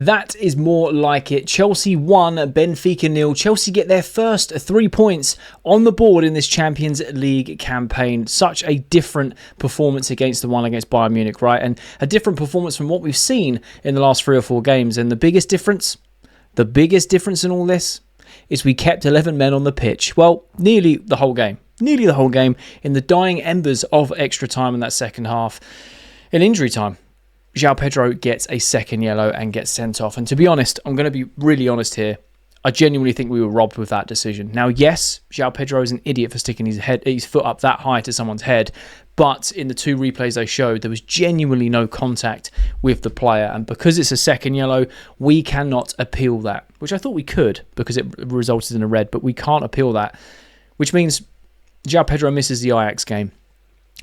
That is more like it. Chelsea 1, Benfica 0. Chelsea get their first 3 points on the board in this Champions League campaign. Such a different performance against the one against Bayern Munich, right? And a different performance from what we've seen in the last 3 or 4 games. And the biggest difference in all this is we kept 11 men on the pitch. Well, nearly the whole game. Nearly the whole game in the dying embers of extra time in that second half. In injury time, Joao Pedro gets a second yellow and gets sent off. And to be honest, I'm going to be really honest here. I genuinely think we were robbed with that decision. Now, yes, Joao Pedro is an idiot for sticking his foot up that high to someone's head. But in the 2 replays they showed, there was genuinely no contact with the player. And because it's a second yellow, we cannot appeal that. Which I thought we could because it resulted in a red. But we can't appeal that. Which means Joao Pedro misses the Ajax game.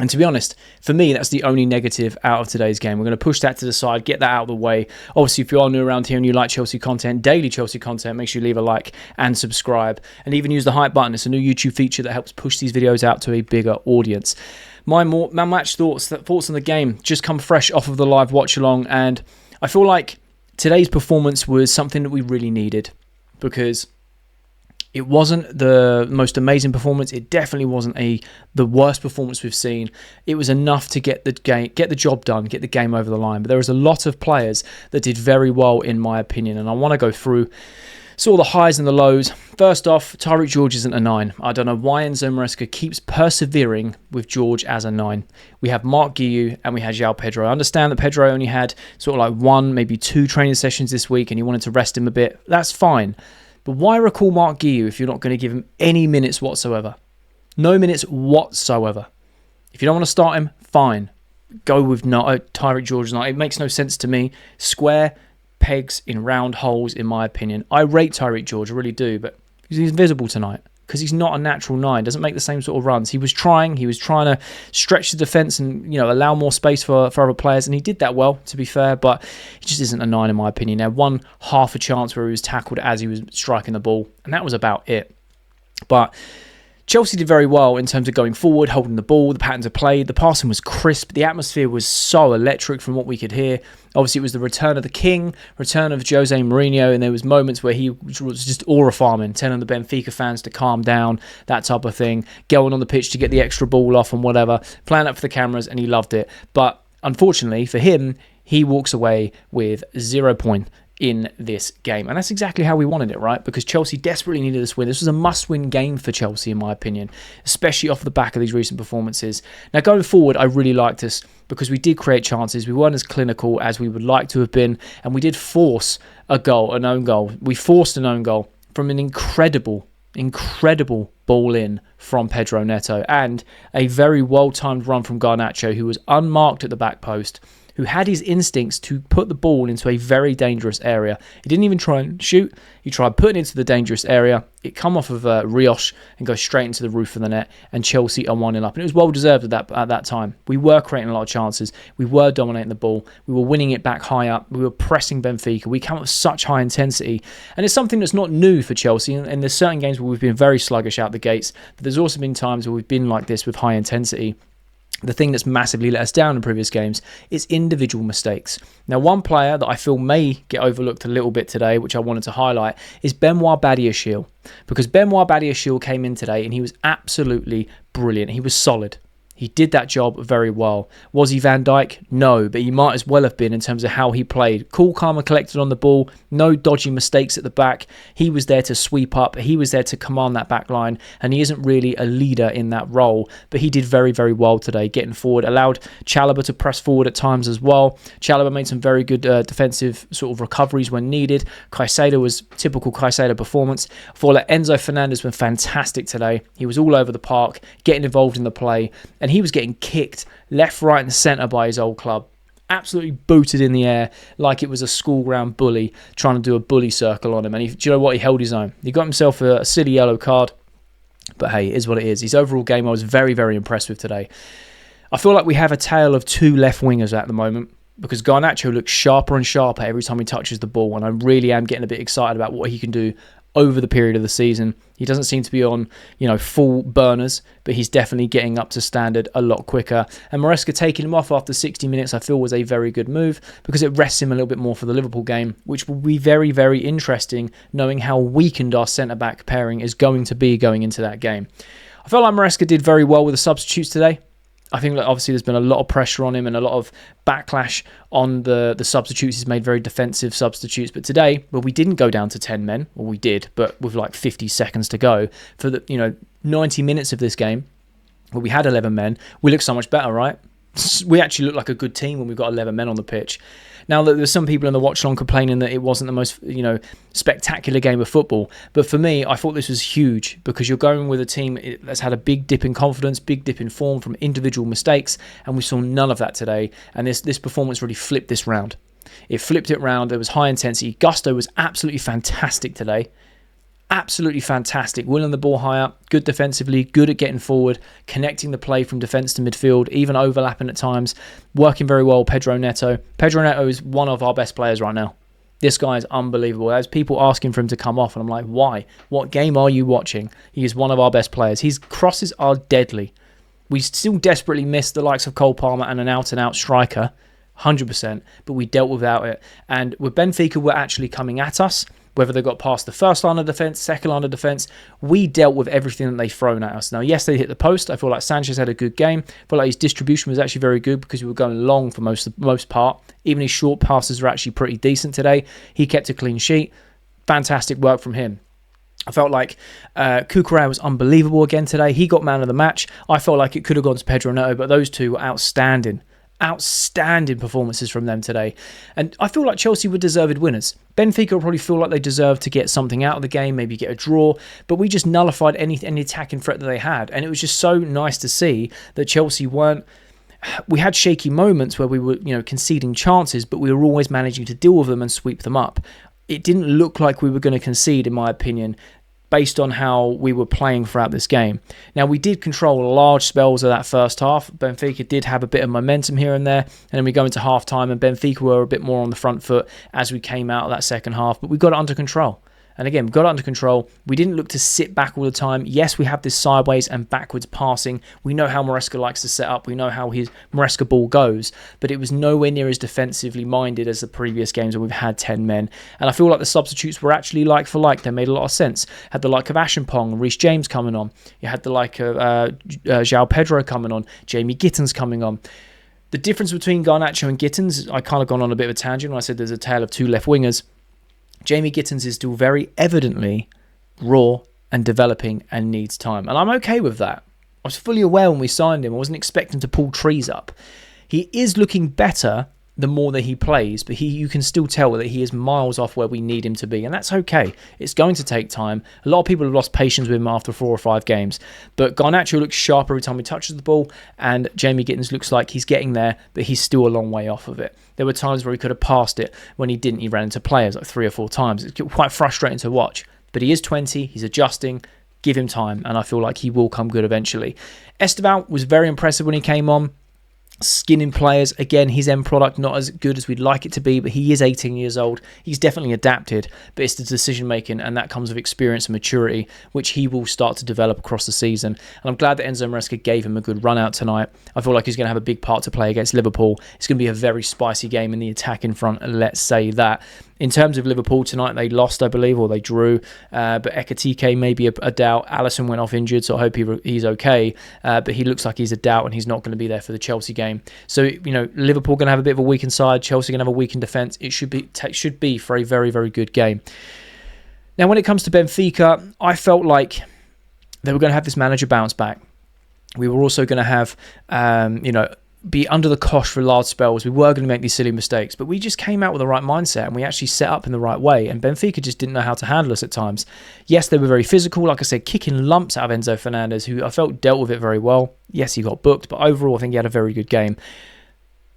And to be honest, for me, that's the only negative out of today's game. We're going to push that to the side, get that out of the way. Obviously, if you are new around here and you like Chelsea content, daily Chelsea content, make sure you leave a like and subscribe. And even use the hype button. It's a new YouTube feature that helps push these videos out to a bigger audience. My match thoughts on the game just come fresh off of the live watch-along. And I feel like today's performance was something that we really needed. Because it wasn't the most amazing performance. It definitely wasn't the worst performance we've seen. It was enough to get the job done, get the game over the line. But there was a lot of players that did very well, in my opinion. And I want to go through sort of the highs and the lows. First off, Tyreek George isn't a 9. I don't know why Enzo Marasca keeps persevering with George as a 9. We have Marc Guiu and we had Joao Pedro. I understand that Pedro only had sort of like 1, maybe 2 training sessions this week and you wanted to rest him a bit. That's fine. But why recall Marc Guiu if you're not going to give him any minutes whatsoever? No minutes whatsoever. If you don't want to start him, fine. Go with Tyreek George. It makes no sense to me. Square pegs in round holes, in my opinion. I rate Tyreek George, I really do, but he's invisible tonight because he's not a natural 9. Doesn't make the same sort of runs. He was trying to stretch the defence and allow more space for other players, and he did that well, to be fair, but he just isn't a 9 in my opinion. He had one half a chance where he was tackled as he was striking the ball, and that was about it. But Chelsea did very well in terms of going forward, holding the ball, the patterns of play. The passing was crisp. The atmosphere was so electric from what we could hear. Obviously, it was the return of the king, return of Jose Mourinho, and there was moments where he was just aura farming, telling the Benfica fans to calm down, that type of thing, going on the pitch to get the extra ball off and whatever, playing up for the cameras, and he loved it. But unfortunately for him, he walks away with 0 points in this game. And that's exactly how we wanted it, right? Because Chelsea desperately needed this win. This was a must-win game for Chelsea, in my opinion, especially off the back of these recent performances. Now, going forward, I really liked us because we did create chances. We weren't as clinical as we would like to have been, and we did force an own goal. We forced an own goal from an incredible ball in from Pedro Neto and a very well-timed run from Garnacho, who was unmarked at the back post, who had his instincts to put the ball into a very dangerous area. He didn't even try and shoot. He tried putting it into the dangerous area. It come off of Rioch and go straight into the roof of the net, and Chelsea are 1-0 up. And it was well-deserved at that time. We were creating a lot of chances. We were dominating the ball. We were winning it back high up. We were pressing Benfica. We came up with such high intensity. And it's something that's not new for Chelsea. And there's certain games where we've been very sluggish out the gates. But there's also been times where we've been like this with high intensity. The thing that's massively let us down in previous games is individual mistakes. Now, one player that I feel may get overlooked a little bit today, which I wanted to highlight, is Badiashile. Because Badiashile came in today and he was absolutely brilliant. He was solid. He did that job very well. Was he Van Dijk? No, but he might as well have been in terms of how he played. Cool, calm and collected on the ball. No dodgy mistakes at the back. He was there to sweep up. He was there to command that back line. And he isn't really a leader in that role. But he did very, very well today, getting forward. Allowed Chalobah to press forward at times as well. Chalobah made some very good defensive sort of recoveries when needed. Caicedo was typical Caicedo performance. For Enzo Fernandez was fantastic today. He was all over the park, getting involved in the play. And he was getting kicked left, right and centre by his old club. Absolutely booted in the air like it was a school ground bully trying to do a bully circle on him. And do you know what? He held his own. He got himself a silly yellow card. But hey, it is what it is. His overall game I was very, very impressed with today. I feel like we have a tale of 2 left wingers at the moment, because Garnacho looks sharper and sharper every time he touches the ball. And I really am getting a bit excited about what he can do over the period of the season. He doesn't seem to be on, full burners, but he's definitely getting up to standard a lot quicker. And Marasca taking him off after 60 minutes, I feel, was a very good move because it rests him a little bit more for the Liverpool game, which will be very, very interesting knowing how weakened our centre-back pairing is going to be going into that game. I felt like Marasca did very well with the substitutes today. I think that obviously there's been a lot of pressure on him and a lot of backlash on the substitutes. He's made very defensive substitutes. But today, we didn't go down to 10 men. Well, we did, but with like 50 seconds to go. For the 90 minutes of this game, where we had 11 men, we looked so much better, right? We actually look like a good team when we've got 11 men on the pitch. Now, there's some people in the watch-along complaining that it wasn't the most, spectacular game of football. But for me, I thought this was huge because you're going with a team that's had a big dip in confidence, big dip in form from individual mistakes, and we saw none of that today. And this performance really flipped this round. It flipped it round. There was high intensity. Gusto was absolutely fantastic today. Absolutely fantastic. Willing the ball high up, good defensively, good at getting forward, connecting the play from defence to midfield, even overlapping at times, working very well. Pedro Neto. Pedro Neto is one of our best players right now. This guy is unbelievable. There's people asking for him to come off, and I'm like, why? What game are you watching? He is one of our best players. His crosses are deadly. We still desperately miss the likes of Cole Palmer and an out-and-out striker, 100%, but we dealt without it. And with Benfica, were actually coming at us. Whether they got past the first line of defence, second line of defence, we dealt with everything that they've thrown at us. Now, yes, they hit the post. I feel like Sanchez had a good game. I feel like his distribution was actually very good because we were going long for most part. Even his short passes were actually pretty decent today. He kept a clean sheet. Fantastic work from him. I felt like Cucarella was unbelievable again today. He got man of the match. I felt like it could have gone to Pedro Neto, but those two were outstanding. Outstanding performances from them today. And I feel like Chelsea were deserved winners. Benfica will probably feel like they deserved to get something out of the game, maybe get a draw, but we just nullified any attacking threat that they had. And it was just so nice to see that Chelsea weren't... We had shaky moments where we were, conceding chances, but we were always managing to deal with them and sweep them up. It didn't look like we were going to concede, in my opinion, based on how we were playing throughout this game. Now, we did control large spells of that first half. Benfica did have a bit of momentum here and there, and then we go into half-time, and Benfica were a bit more on the front foot as we came out of that second half, but we got it under control. And again, we got it under control. We didn't look to sit back all the time. Yes, we have this sideways and backwards passing. We know how Marasca likes to set up. We know how his Marasca ball goes. But it was nowhere near as defensively minded as the previous games where we've had 10 men. And I feel like the substitutes were actually like for like. They made a lot of sense. Had the like of Ashenpong and Reece James coming on. You had the like of Joao Pedro coming on. Jamie Gittins coming on. The difference between Garnacho and Gittins, I kind of gone on a bit of a tangent when I said there's a tale of two left wingers. Jamie Gittins is still very evidently raw and developing and needs time. And I'm okay with that. I was fully aware when we signed him. I wasn't expecting to pull trees up. He is looking better the more that he plays, but you can still tell that he is miles off where we need him to be, and that's okay. It's going to take time. A lot of people have lost patience with him after 4 or 5 games, but Garnacho looks sharp every time he touches the ball, and Jamie Gittins looks like he's getting there, but he's still a long way off of it. There were times where he could have passed it. When he didn't, he ran into players like 3 or 4 times. It's quite frustrating to watch, but he is 20, he's adjusting. Give him time, and I feel like he will come good eventually. Esteban was very impressive when he came on. Skinning players, again, his end product not as good as we'd like it to be, but he is 18 years old. He's definitely adapted, but it's the decision making, and that comes with experience and maturity, which he will start to develop across the season. And I'm glad that Enzo Marasca gave him a good run out tonight. I feel like he's going to have a big part to play against Liverpool. It's going to be a very spicy game in the attack in front, let's say that. In terms of Liverpool tonight, they lost, I believe, or they drew. But Ekitike may be a doubt. Alisson went off injured, so I hope he's okay. But he looks like he's a doubt, and he's not going to be there for the Chelsea game. So, Liverpool going to have a bit of a weakened side. Chelsea going to have a weakened defence. It should be for a very, very good game. Now, when it comes to Benfica, I felt like they were going to have this manager bounce back. We were also going to have, be under the cosh for large spells. We were going to make these silly mistakes, but we just came out with the right mindset and we actually set up in the right way, and Benfica just didn't know how to handle us at times. Yes, they were very physical, like I said, kicking lumps out of Enzo Fernandez, who I felt dealt with it very well. Yes, he got booked, but overall I think he had a very good game.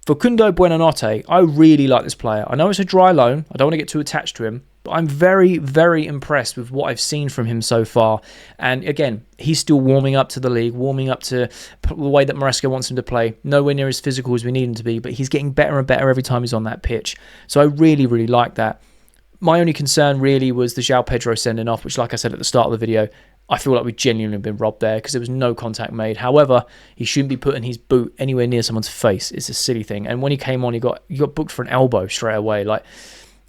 For Kundo Buonanotte, I really like this player. I know it's a dry loan, I don't want to get too attached to him, but I'm very, very impressed with what I've seen from him so far. And again, he's still warming up to the league, warming up to the way that Marasca wants him to play. Nowhere near as physical as we need him to be, but he's getting better and better every time he's on that pitch. So I really, really like that. My only concern really was the Joao Pedro sending off, which, like I said at the start of the video, I feel like we genuinely have been robbed there because there was no contact made. However, he shouldn't be putting his boot anywhere near someone's face. It's a silly thing. And when he came on, he got booked for an elbow straight away. Like,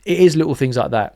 it is little things like that.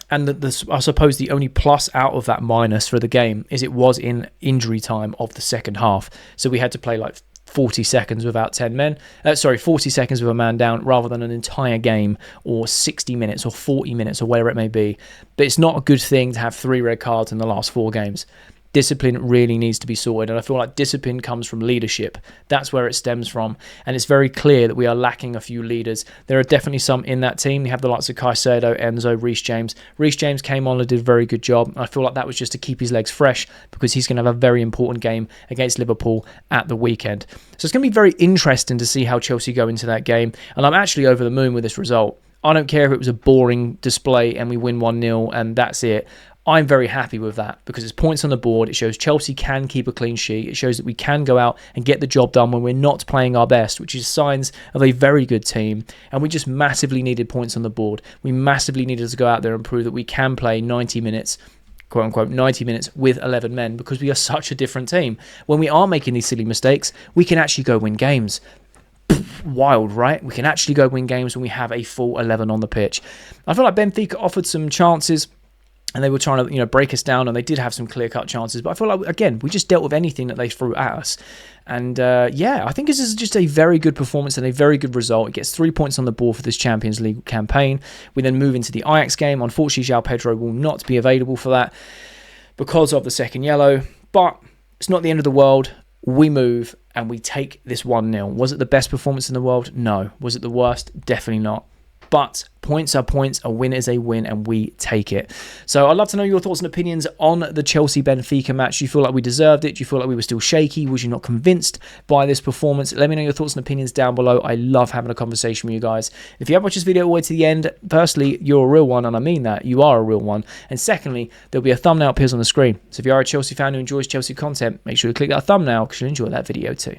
And I suppose the only plus out of that minus for the game is it was in injury time of the second half. So we had to play like 40 seconds without 10 men. 40 seconds with a man down rather than an entire game or 60 minutes or 40 minutes or whatever it may be. But it's not a good thing to have 3 red cards in the last 4 games. Discipline really needs to be sorted, and I feel like discipline comes from leadership. That's where it stems from, and it's very clear that we are lacking a few leaders. There are definitely some in that team. You have the likes of Caicedo, Enzo, Reece James. Reece James came on and did a very good job. I feel like that was just to keep his legs fresh because he's going to have a very important game against Liverpool at the weekend. So it's going to be very interesting to see how Chelsea go into that game, and I'm actually over the moon with this result. I don't care if it was a boring display and we win 1-0 and that's it. I'm very happy with that because it's points on the board. It shows Chelsea can keep a clean sheet. It shows that we can go out and get the job done when we're not playing our best, which is signs of a very good team. And we just massively needed points on the board. We massively needed to go out there and prove that we can play 90 minutes, quote unquote, 90 minutes with 11 men because we are such a different team. When we are making these silly mistakes, we can actually go win games. Wild, right? We can actually go win games when we have a full 11 on the pitch. I feel like Benfica offered some chances and they were trying to, break us down, and they did have some clear-cut chances. But I feel like, again, we just dealt with anything that they threw at us. And, I think this is just a very good performance and a very good result. It gets 3 points on the board for this Champions League campaign. We then move into the Ajax game. Unfortunately, Joao Pedro will not be available for that because of the second yellow. But it's not the end of the world. We move and we take this 1-0. Was it the best performance in the world? No. Was it the worst? Definitely not. But points are points, a win is a win, and we take it. So I'd love to know your thoughts and opinions on the Chelsea-Benfica match. Do you feel like we deserved it? Do you feel like we were still shaky? Was you not convinced by this performance? Let me know your thoughts and opinions down below. I love having a conversation with you guys. If you have watched this video all the way to the end, firstly, you're a real one, and I mean that. You are a real one. And secondly, there'll be a thumbnail appears on the screen. So if you are a Chelsea fan who enjoys Chelsea content, make sure to click that thumbnail because you'll enjoy that video too.